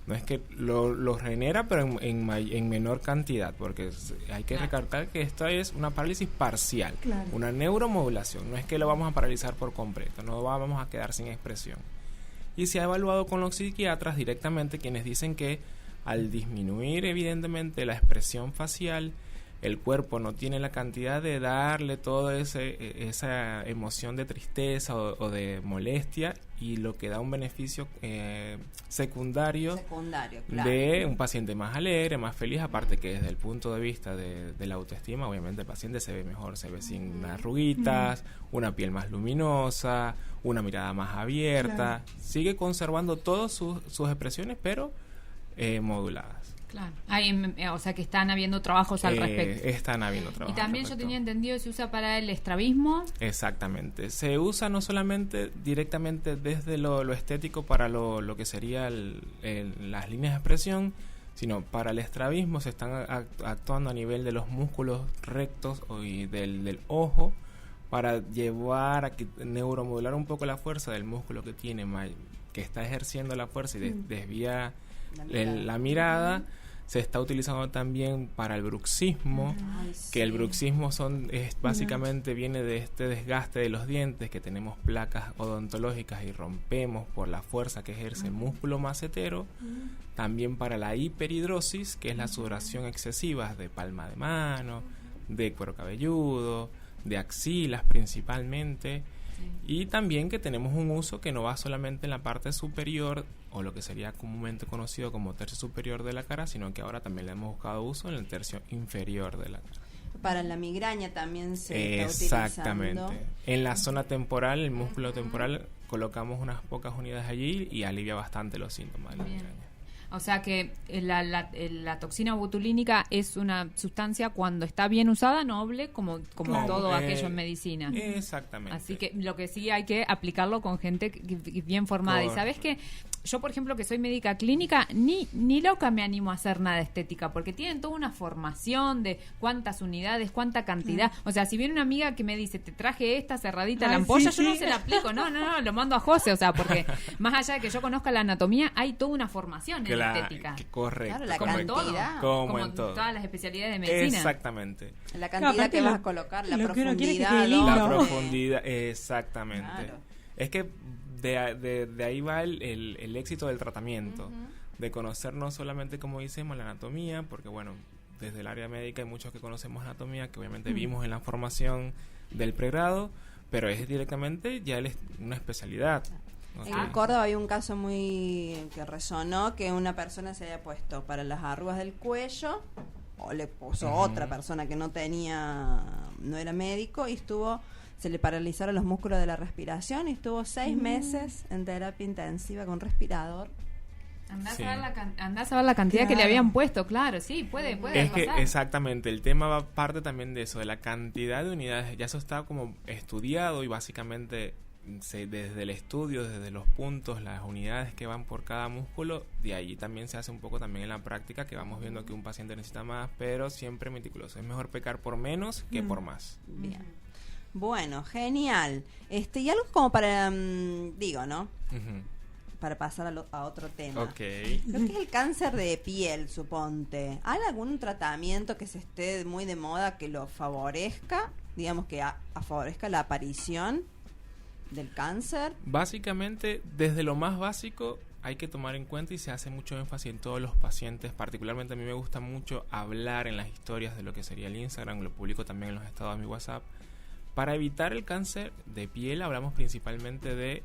no es que lo genera, pero en menor cantidad, porque hay que recalcar que esta es una parálisis parcial, una neuromodulación. No es que lo vamos a paralizar por completo, no vamos a quedar sin expresión. Y se ha evaluado con los psiquiatras directamente, quienes dicen que al disminuir evidentemente la expresión facial, el cuerpo no tiene la cantidad de darle toda esa emoción de tristeza o de molestia, y lo que da un beneficio secundario claro. de un paciente más alegre, más feliz, aparte que desde el punto de vista de la autoestima, obviamente el paciente se ve mejor, se ve sin arruguitas, una piel más luminosa, una mirada más abierta, sigue conservando todas sus expresiones, pero moduladas. Claro. O sea que están habiendo trabajos al respecto. Están habiendo trabajos. Y también yo tenía entendido que se usa para el estrabismo. Exactamente. Se usa no solamente directamente desde lo estético para lo que sería las líneas de expresión, sino para el estrabismo se están actuando a nivel de los músculos rectos y del ojo para llevar a que neuromodular un poco la fuerza del músculo que tiene, que está ejerciendo la fuerza y desvía la mirada. Se está utilizando también para el bruxismo, que el bruxismo básicamente viene de este desgaste de los dientes, que tenemos placas odontológicas y rompemos por la fuerza que ejerce el músculo macetero. También para la hiperhidrosis, que es la sudoración excesiva de palma de mano, de cuero cabelludo, de axilas principalmente. Y también que tenemos un uso que no va solamente en la parte superior o lo que sería comúnmente conocido como tercio superior de la cara, sino que ahora también le hemos buscado uso en el tercio inferior de la cara. Para la migraña también se está utilizando. En la zona temporal, el músculo temporal, colocamos unas pocas unidades allí y alivia bastante los síntomas de la migraña. O sea que la toxina botulínica es una sustancia, cuando está bien usada, noble, como todo aquello en medicina. Exactamente. Así que lo que sí hay que aplicarlo con gente bien formada. Y sabes que yo, por ejemplo, que soy médica clínica, ni loca me animo a hacer nada estética, porque tienen toda una formación de cuántas unidades, cuánta cantidad. O sea, si viene una amiga que me dice, te traje esta cerradita la ampolla, yo no se la aplico. No, lo mando a José. O sea, porque más allá de que yo conozca la anatomía, hay toda una formación en la estética. Correcto. Claro, la cantidad. Como en todo. Todas las especialidades de medicina. Exactamente. La cantidad que vas a colocar, la profundidad. La profundidad, exactamente. Claro. Es que de ahí va el éxito del tratamiento, de conocer no solamente, como decimos, la anatomía, porque bueno, desde el área médica hay muchos que conocemos anatomía, que obviamente vimos en la formación del pregrado, pero es directamente ya una especialidad. Okay. En Córdoba había un caso que resonó, que una persona se había puesto para las arrugas del cuello, o le puso otra persona que no era médico, y se le paralizaron los músculos de la respiración y estuvo 6 meses en terapia intensiva con respirador. Andás a ver la cantidad que le habían puesto, claro, sí, puede es pasar. Que exactamente, el tema va parte también de eso, de la cantidad de unidades. Ya eso está como estudiado y básicamente desde el estudio, desde los puntos, las unidades que van por cada músculo, de ahí también se hace un poco también en la práctica, que vamos viendo que un paciente necesita más, pero siempre meticuloso. Es mejor pecar por menos que por más. Bien. Bueno, genial. Y algo como para, ¿no? Para pasar a otro tema. Okay. Lo que es el cáncer de piel, suponte. ¿Hay algún tratamiento que se esté muy de moda que lo favorezca? Digamos que favorezca la aparición del cáncer. Básicamente, desde lo más básico, hay que tomar en cuenta, y se hace mucho énfasis en todos los pacientes. Particularmente a mí me gusta mucho hablar en las historias de lo que sería el Instagram, lo publico también en los estados de mi WhatsApp. Para evitar el cáncer de piel hablamos principalmente de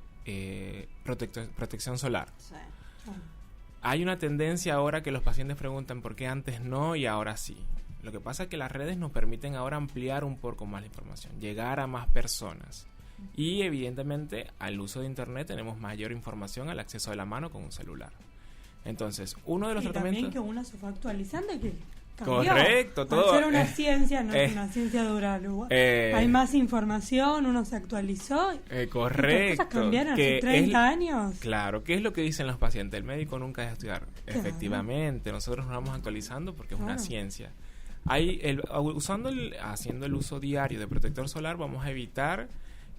protección solar. Sí. Hay una tendencia ahora que los pacientes preguntan por qué antes no y ahora sí. Lo que pasa es que las redes nos permiten ahora ampliar un poco más la información, llegar a más personas. Y evidentemente al uso de internet tenemos mayor información al acceso de la mano con un celular. Entonces, uno de los tratamientos... también que uno se fue actualizando y que cambió. Correcto, todo. Al ser una ciencia, no es una ciencia dura. Hay más información, uno se actualizó. Correcto. Las cosas cambiaron hace 30 años. Claro, ¿qué es lo que dicen los pacientes? El médico nunca deja de estudiar. Claro. Efectivamente, nosotros nos vamos actualizando porque es una ciencia. Haciendo el uso diario de protector solar, vamos a evitar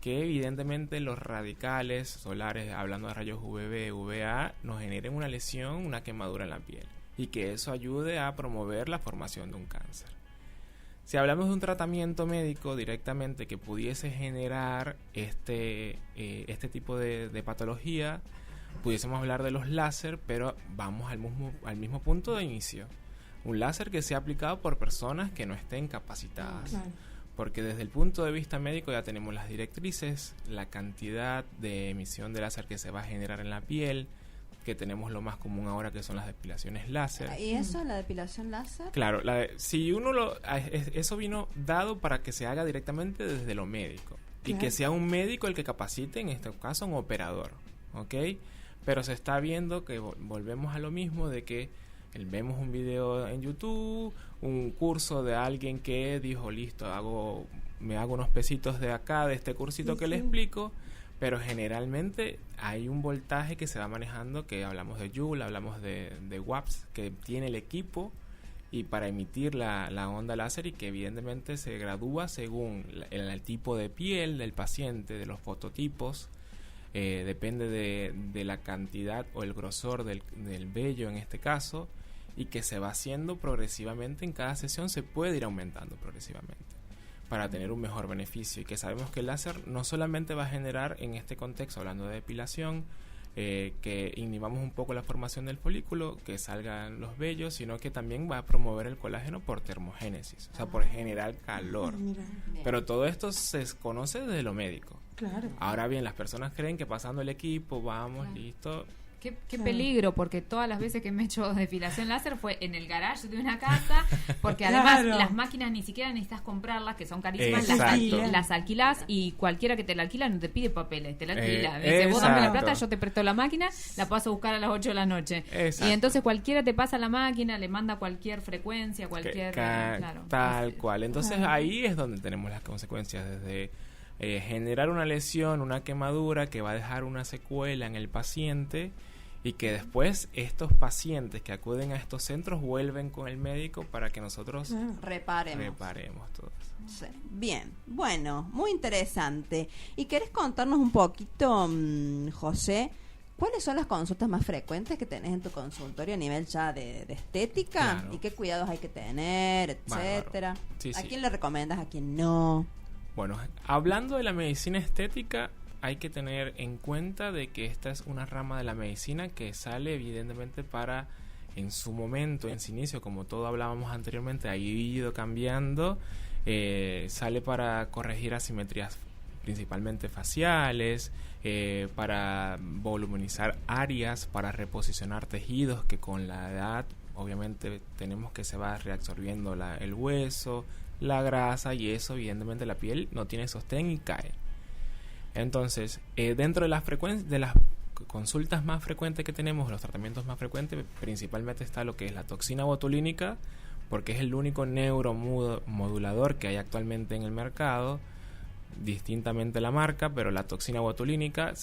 que evidentemente los radicales solares, hablando de rayos UVB, UVA, nos generen una lesión, una quemadura en la piel, y que eso ayude a promover la formación de un cáncer. Si hablamos de un tratamiento médico directamente que pudiese generar este tipo de patología, pudiésemos hablar de los láser, pero vamos al mismo punto de inicio. Un láser que sea aplicado por personas que no estén capacitadas. Claro. Porque desde el punto de vista médico ya tenemos las directrices, la cantidad de emisión de láser que se va a generar en la piel, que tenemos lo más común ahora que son las depilaciones láser. ¿Y eso, la depilación láser? Claro, eso vino dado para que se haga directamente desde lo médico. Y que sea un médico el que capacite, en este caso un operador, ¿ok? Pero se está viendo que volvemos a lo mismo de que vemos un video en YouTube, un curso de alguien que dijo, listo, me hago unos pesitos de acá, de este cursito que le explico, pero generalmente hay un voltaje que se va manejando, que hablamos de Joule, hablamos de watts, que tiene el equipo y para emitir la onda láser, y que evidentemente se gradúa según el tipo de piel del paciente, de los fototipos. Depende de la cantidad o el grosor del vello en este caso, y que se va haciendo progresivamente. En cada sesión se puede ir aumentando progresivamente para tener un mejor beneficio, y que sabemos que el láser no solamente va a generar, en este contexto hablando de depilación, que inhibamos un poco la formación del folículo, que salgan los vellos, sino que también va a promover el colágeno por termogénesis, o sea, por generar calor. Pero todo esto se conoce desde lo médico. Claro. Ahora bien, las personas creen que pasando el equipo, vamos, listo. Qué peligro, porque todas las veces que me he hecho depilación láser fue en el garage de una casa, porque además las máquinas ni siquiera necesitas comprarlas, que son carísimas, las alquilás, y cualquiera que te la alquila no te pide papeles, te la alquila. Dice, vos dame la plata, yo te presto la máquina, la paso a buscar a las 8 de la noche. Exacto. Y entonces cualquiera te pasa la máquina, le manda cualquier frecuencia, cualquier... Tal cual. Entonces ahí es donde tenemos las consecuencias, desde generar una lesión, una quemadura que va a dejar una secuela en el paciente, y que después estos pacientes que acuden a estos centros vuelven con el médico para que nosotros reparemos todo eso. Sí. Bien, bueno, muy interesante. ¿Y querés contarnos un poquito, José, cuáles son las consultas más frecuentes que tenés en tu consultorio a nivel ya de estética? Claro. ¿Y qué cuidados hay que tener, etcétera? Sí, ¿A quién le recomiendas, a quién no? Bueno, hablando de la medicina estética, hay que tener en cuenta de que esta es una rama de la medicina que sale evidentemente para, en su momento, en su inicio, como todo hablábamos anteriormente, ha ido cambiando, sale para corregir asimetrías principalmente faciales, para voluminizar áreas, para reposicionar tejidos que con la edad obviamente tenemos que se va reabsorbiendo el hueso, la grasa, y eso evidentemente la piel no tiene sostén y cae. Entonces, dentro de las consultas más frecuentes que tenemos, los tratamientos más frecuentes, principalmente está lo que es la toxina botulínica, porque es el único neuromodulador que hay actualmente en el mercado, distintamente la marca, pero la toxina botulínica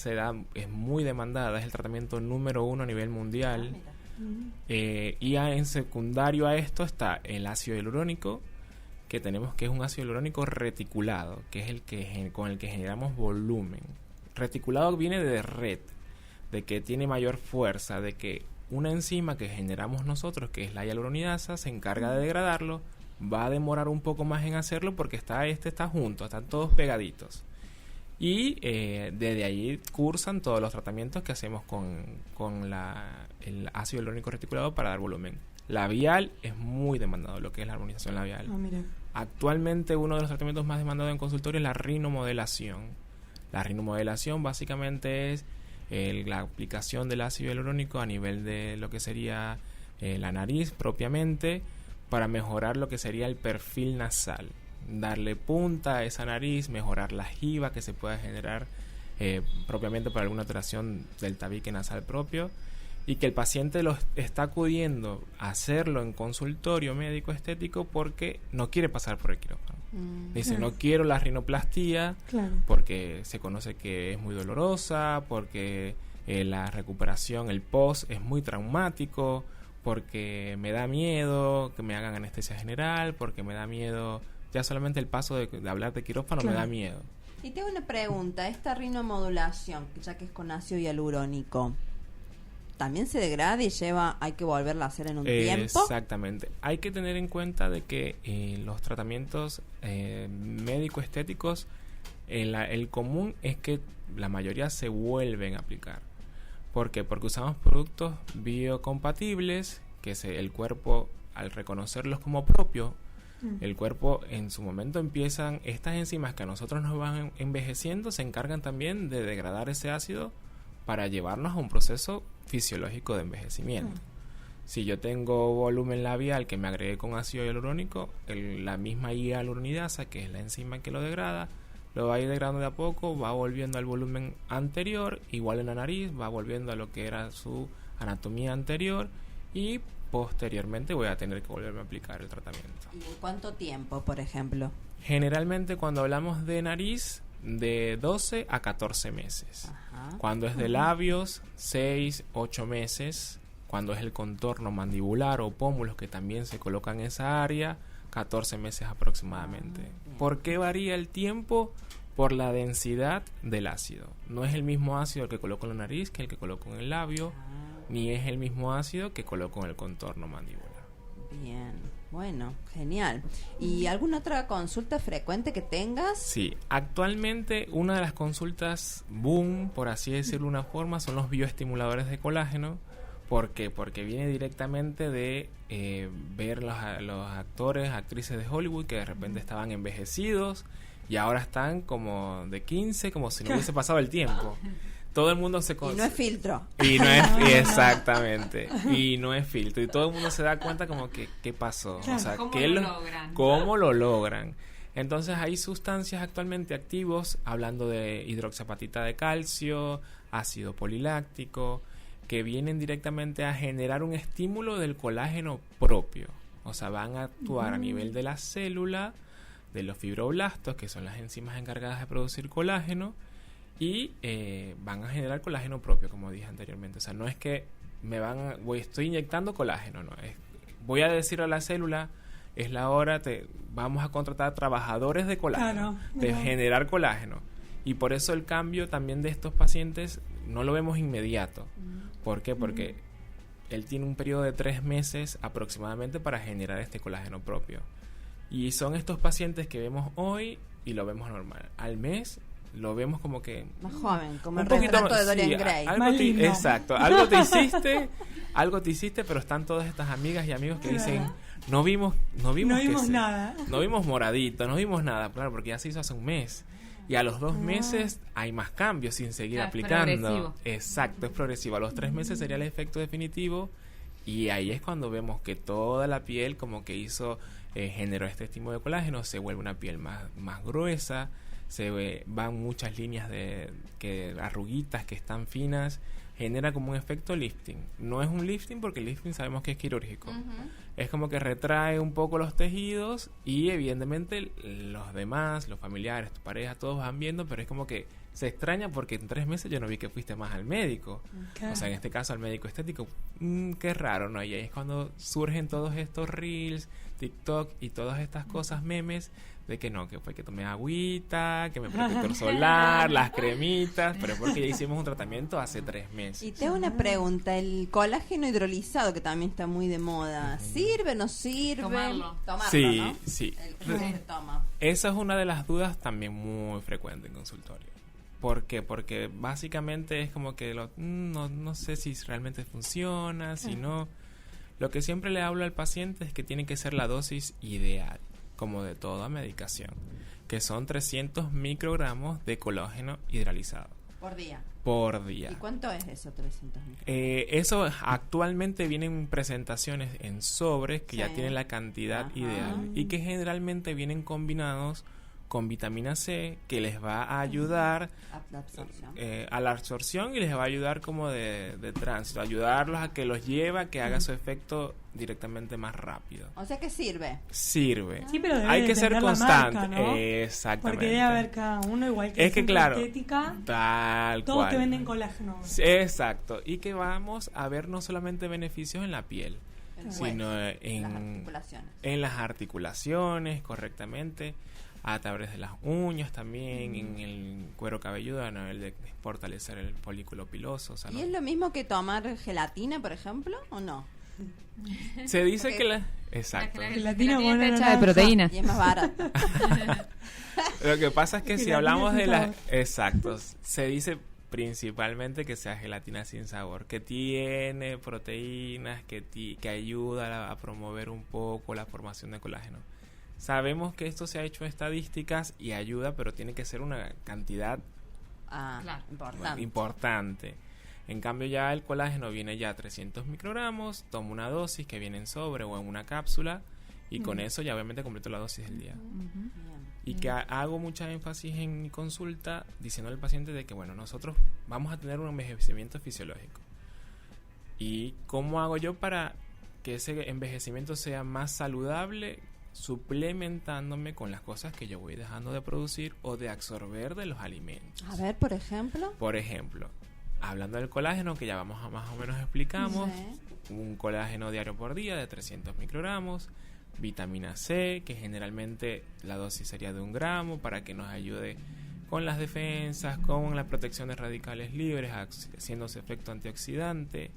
es muy demandada, es el tratamiento número 1 a nivel mundial. Y en secundario a esto está el ácido hialurónico, que tenemos, que es un ácido hialurónico reticulado, que es con el que generamos volumen. Reticulado viene de red, de que tiene mayor fuerza, de que una enzima que generamos nosotros, que es la hialuronidasa, se encarga de degradarlo, va a demorar un poco más en hacerlo porque está junto, están todos pegaditos. Y desde ahí cursan todos los tratamientos que hacemos con el ácido hialurónico reticulado para dar volumen. Labial es muy demandado, lo que es la armonización labial. Mira. Actualmente uno de los tratamientos más demandados en consultorio es la rinomodelación. La rinomodelación básicamente es la aplicación del ácido hialurónico a nivel de lo que sería la nariz propiamente, para mejorar lo que sería el perfil nasal, darle punta a esa nariz, mejorar la jiba que se pueda generar propiamente por alguna alteración del tabique nasal propio, y que el paciente está acudiendo a hacerlo en consultorio médico estético porque no quiere pasar por el quirófano. Dice, no quiero la rinoplastía, porque se conoce que es muy dolorosa, porque la recuperación, el post es muy traumático, porque me da miedo que me hagan anestesia general, porque me da miedo, ya solamente el paso de hablar de quirófano me da miedo. Y tengo una pregunta, esta rinomodulación, ya que es con ácido hialurónico, ¿también se degrada y hay que volverla a hacer en un tiempo? Exactamente. Hay que tener en cuenta de que los tratamientos médico-estéticos, el común es que la mayoría se vuelven a aplicar. ¿Por qué? Porque usamos productos biocompatibles que el cuerpo, al reconocerlos como propios, El cuerpo en su momento empiezan, estas enzimas que a nosotros nos van envejeciendo se encargan también de degradar ese ácido para llevarnos a un proceso fisiológico de envejecimiento. Si yo tengo volumen labial que me agregué con ácido hialurónico, la misma hialuronidasa, que es la enzima que lo degrada, lo va a ir degradando de a poco, va volviendo al volumen anterior, igual en la nariz, va volviendo a lo que era su anatomía anterior y posteriormente voy a tener que volverme a aplicar el tratamiento. ¿Y en cuánto tiempo, por ejemplo? Generalmente cuando hablamos de nariz, de 12 a 14 meses. Ajá. Cuando es de labios, 6, 8 meses. Cuando es el contorno mandibular o pómulos, que también se colocan en esa área, 14 meses aproximadamente. ¿Por qué varía el tiempo? Por la densidad del ácido. No es el mismo ácido el que coloco en la nariz que el que coloco en el labio, ni es el mismo ácido que coloco en el contorno mandibular. Bien, bueno, genial. ¿Y alguna otra consulta frecuente que tengas? Sí, actualmente una de las consultas boom, por así decirlo de una forma, son los bioestimuladores de colágeno. ¿Por qué? Porque viene directamente de ver los actores, actrices de Hollywood que de repente estaban envejecidos y ahora están como de 15, como si no hubiese pasado el tiempo. Todo el mundo se... Y no es filtro. Y no es... Exactamente. Y no es filtro. Y todo el mundo se da cuenta como que ¿qué pasó? Claro. O sea, ¿Cómo ¿qué lo logran? ¿Cómo lo logran? Entonces hay sustancias actualmente activos, hablando de hidroxiapatita de calcio, ácido poliláctico, que vienen directamente a generar un estímulo del colágeno propio. O sea, van a actuar a nivel de la célula, de los fibroblastos, que son las enzimas encargadas de producir colágeno, y van a generar colágeno propio, como dije anteriormente. O sea, no es que estoy inyectando colágeno, no. Voy a decir a la célula, es la hora, vamos a contratar trabajadores de colágeno, de generar colágeno. Y por eso el cambio también de estos pacientes no lo vemos inmediato. ¿Por qué? Porque él tiene un periodo de 3 meses aproximadamente para generar este colágeno propio. Y son estos pacientes que vemos hoy y lo vemos normal. Al mes lo vemos como que... Más joven, como un el poquito retrato más, de Dorian sí, Gray. Exacto. Algo te hiciste, pero están todas estas amigas y amigos que dicen, no vimos nada. No vimos moradito, no vimos nada. Claro, porque ya se hizo hace un mes. Y a los 2 meses hay más cambios sin seguir aplicando. Progresivo. Exacto, es progresivo. A los 3 meses sería el efecto definitivo. Y ahí es cuando vemos que toda la piel como que generó este estímulo de colágeno, se vuelve una piel más gruesa, van muchas líneas de arruguitas que están finas, genera como un efecto lifting. No es un lifting porque el lifting sabemos que es quirúrgico. Es como que retrae un poco los tejidos y evidentemente los demás, los familiares, tu pareja, todos van viendo, pero es como que se extraña porque en 3 meses yo no vi que fuiste más al médico. O sea, en este caso al médico estético. Qué raro, ¿no? Y ahí es cuando surgen todos estos reels, TikTok y todas estas cosas, memes, de que no, que fue que tomé agüita, que me protector solar, las cremitas, pero es porque ya hicimos un tratamiento hace 3 meses. Y te hago una pregunta, el colágeno hidrolizado, que también está muy de moda, ¿sirve, no sirve? Tomarlo, sí, ¿no? Sí. El que se toma. Esa es una de las dudas también muy frecuente en consultorio. ¿Por qué? Porque básicamente es como que no sé si realmente funciona, si no. Lo que siempre le hablo al paciente es que tiene que ser la dosis ideal, como de toda medicación, que son 300 microgramos de colágeno hidrolizado. Por día. Por día. ¿Y cuánto es eso, 300 microgramos? Eso actualmente vienen presentaciones en sobres que Sí. ya tienen la cantidad ideal y que generalmente vienen combinados con vitamina C, que les va a ayudar a la absorción y les va a ayudar como de tránsito, ayudarlos a que los lleve a que haga su efecto directamente más rápido. O sea que sirve. Sirve. Sí, pero debe hay que ser depender la constante. marca, ¿no? Exactamente. Porque debe haber cada uno igual que es que centro claro, estética, tal todos cual. te venden colágeno. Sí, exacto. Y que vamos a ver no solamente beneficios en la piel, sino en las articulaciones, correctamente, a través de las uñas también, en el cuero cabelludo, a nivel de fortalecer el folículo piloso. O sea, ¿Y es lo mismo que tomar gelatina, por ejemplo, o no? Se dice porque que exacto. Gelatina Gelatina con está hecha naranja. de proteína. Y es más barato. Lo que pasa es que si Gelatina hablamos sin de las... sabor. Exacto. Se dice principalmente que sea gelatina sin sabor, que tiene proteínas, que ayuda a promover un poco la formación de colágeno. Sabemos que esto se ha hecho estadísticas y ayuda, pero tiene que ser una cantidad Claro. importante. En cambio ya el colágeno viene ya a 300 microgramos, tomo una dosis que viene en sobre o en una cápsula y con eso ya obviamente completo la dosis del día. Y que hago mucha énfasis en mi consulta diciendo al paciente de que bueno, nosotros vamos a tener un envejecimiento fisiológico. ¿Y cómo hago yo para que ese envejecimiento sea más saludable? Suplementándome con las cosas que yo voy dejando de producir o de absorber de los alimentos. A ver, por ejemplo. Por ejemplo, hablando del colágeno, que ya vamos a más o menos explicamos, un colágeno diario por día de 300 microgramos, vitamina C, que generalmente la dosis sería de 1 gramo, para que nos ayude con las defensas, con la protección de radicales libres, haciendo su efecto antioxidante.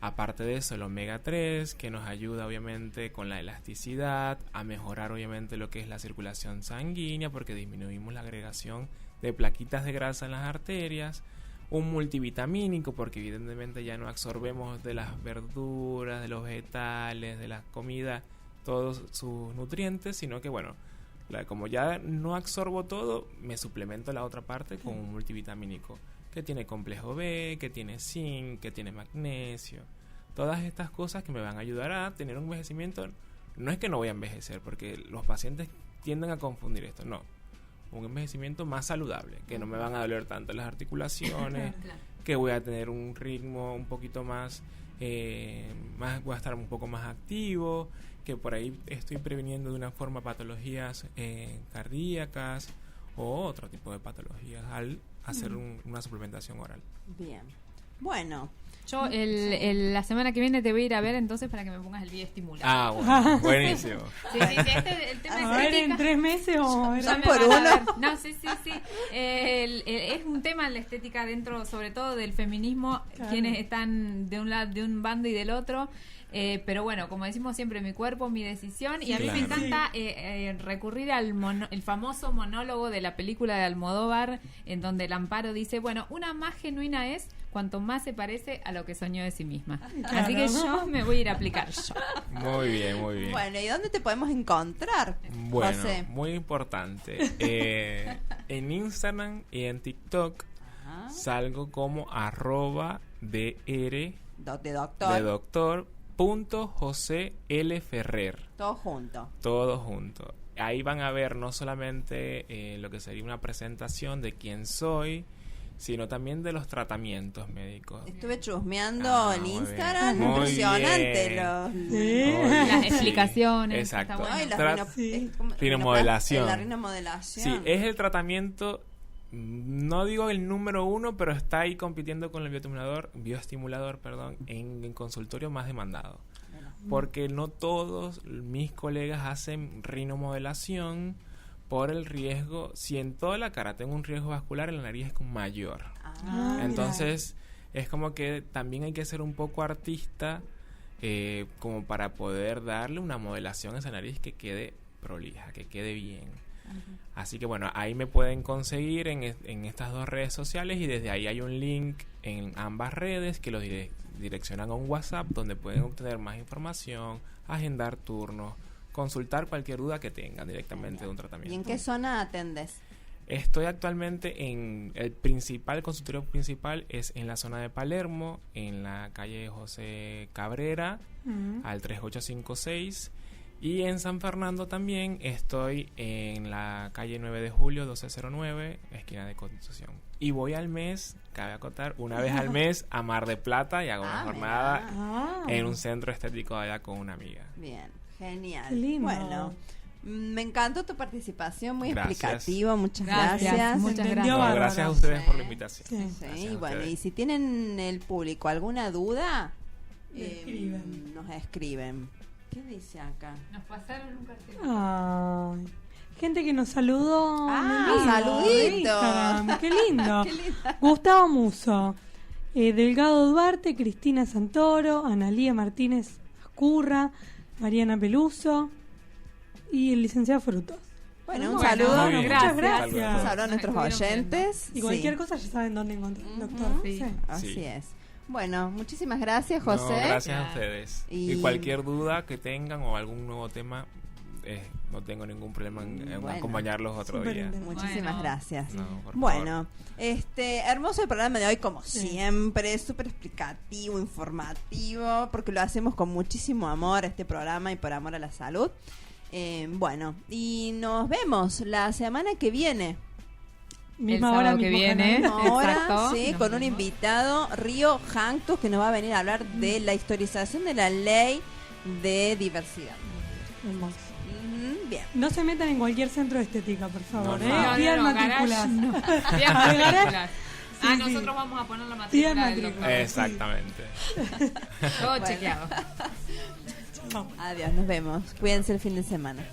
Aparte de eso, el omega 3, que nos ayuda obviamente con la elasticidad, a mejorar obviamente lo que es la circulación sanguínea, porque disminuimos la agregación de plaquitas de grasa en las arterias. Un multivitamínico, porque evidentemente ya no absorbemos de las verduras, de los vegetales, de la comida, todos sus nutrientes, sino que bueno, como ya no absorbo todo, me suplemento la otra parte con un multivitamínico que tiene complejo B, que tiene zinc, que tiene magnesio. Todas estas cosas que me van a ayudar a tener un envejecimiento. No es que no voy a envejecer, porque los pacientes tienden a confundir esto, no. Un envejecimiento más saludable, que no me van a doler tanto las articulaciones, que voy a tener un ritmo un poquito más, voy a estar un poco más activo, que por ahí estoy previniendo de una forma patologías cardíacas o otro tipo de patologías al hacer una suplementación oral. Bien. Bueno. Yo la semana que viene te voy a ir a ver entonces para que me pongas el bioestimulador. Ah, bueno, buenísimo. Sí, el tema A ver, estética. en 3 meses o Ya me por van a uno. ver. No, sí. Es un tema la estética dentro, sobre todo del feminismo, Claro. quienes están de un lado, de un bando y del otro. Pero bueno, como decimos siempre, mi cuerpo, mi decisión. Y a mí me Claro. encanta recurrir al el famoso monólogo de la película de Almodóvar, en donde el Amparo dice, bueno, una más genuina es cuanto más se parece a lo que soñó de sí misma. Claro. Así que yo me voy a ir a aplicar yo. Muy bien, muy bien. Bueno, ¿y dónde te podemos encontrar, Bueno, José? muy importante. En Instagram y en TikTok Ajá. salgo como @dr De doctor. de doctor José L. Ferrer. Todo junto. Todo junto. Ahí van a ver no solamente lo que sería una presentación de quién soy, sino también de los tratamientos médicos. Estuve chusmeando en muy Instagram. bien. Muy Impresionante. bien. Los... Sí. Las explicaciones. Exacto. Está bueno. Ay, la Sí. es como- Rinomodelación. La rinomodelación. Sí, es el tratamiento, no digo el número 1, pero está ahí compitiendo con el bioestimulador, en consultorio más demandado. Porque no todos mis colegas hacen rinomodelación por el riesgo. Si en toda la cara tengo un riesgo vascular, en la nariz es mayor. Ah, Entonces es como que también hay que ser un poco artista como para poder darle una modelación a esa nariz que quede prolija, que quede bien. Así que bueno, ahí me pueden conseguir en estas 2 redes sociales, y desde ahí hay un link en ambas redes que los direccionan a un WhatsApp donde pueden obtener más información, agendar turnos, consultar cualquier duda que tengan directamente de un ¿Y tratamiento. en qué zona atendes? Estoy actualmente en el consultorio principal es en la zona de Palermo, en la calle José Cabrera, al 3856. Y en San Fernando también estoy en la calle 9 de julio, 1209, esquina de Constitución. Y voy al mes, cabe acotar, una vez al mes a Mar de Plata y hago una jornada Ah. en un centro estético allá con una amiga. Bien, genial. Qué lindo. Bueno, me encantó tu participación, muy Gracias. explicativa, muchas Gracias, gracias. muchas Entendió No, bárbaro. gracias a ustedes por la Sí. invitación. Sí. Sí, Gracias a bueno, ustedes. y si tienen el público alguna duda, Me escriben. nos escriben. ¿Qué dice acá? Nos pasaron un cartel. Ay. Gente que nos saludó. Ah, en vivo, saluditos. de Instagram. Qué lindo. Qué linda. Gustavo Muso, Delgado Duarte, Cristina Santoro, Analía Martínez Ascurra, Mariana Peluso y el licenciado Frutos. Bueno, un Bueno, saludo. muy bien. Muchas Gracias. Un gracias. saludo a nuestros Nos estuvieron oyentes. Y cualquier Sí. cosa ya saben dónde encontrar, doctor. Ujú. Sí. Así Sí. es. Bueno, muchísimas gracias, No, José. gracias a ustedes. Y- Y cualquier duda que tengan o algún nuevo tema, no tengo ningún problema en Bueno. acompañarlos otro Súper día. interesante. Muchísimas Bueno. gracias. No, por Bueno, hermoso el programa de hoy, como Sí. siempre, súper explicativo, informativo, porque lo hacemos con muchísimo amor este programa y por amor a la salud. Bueno, y nos vemos la semana que viene. Misma El hora, sábado que mismo viene. canal. Ahora, Exacto. sí, Nos con un vemos. invitado, Río Janctus, que nos va a venir a hablar de la historización de la ley de diversidad. Hermoso. Bien. No se metan en cualquier centro de estética, por favor. No, no. No, Pidan no, matrículas. garage. Pidan Al matrículas. garage. Sí, Nosotros sí. vamos a poner la Pidan matrícula del matrícula. doctor. Exactamente. Todo chequeado. Chao. Adiós, nos vemos. Cuídense el fin de semana.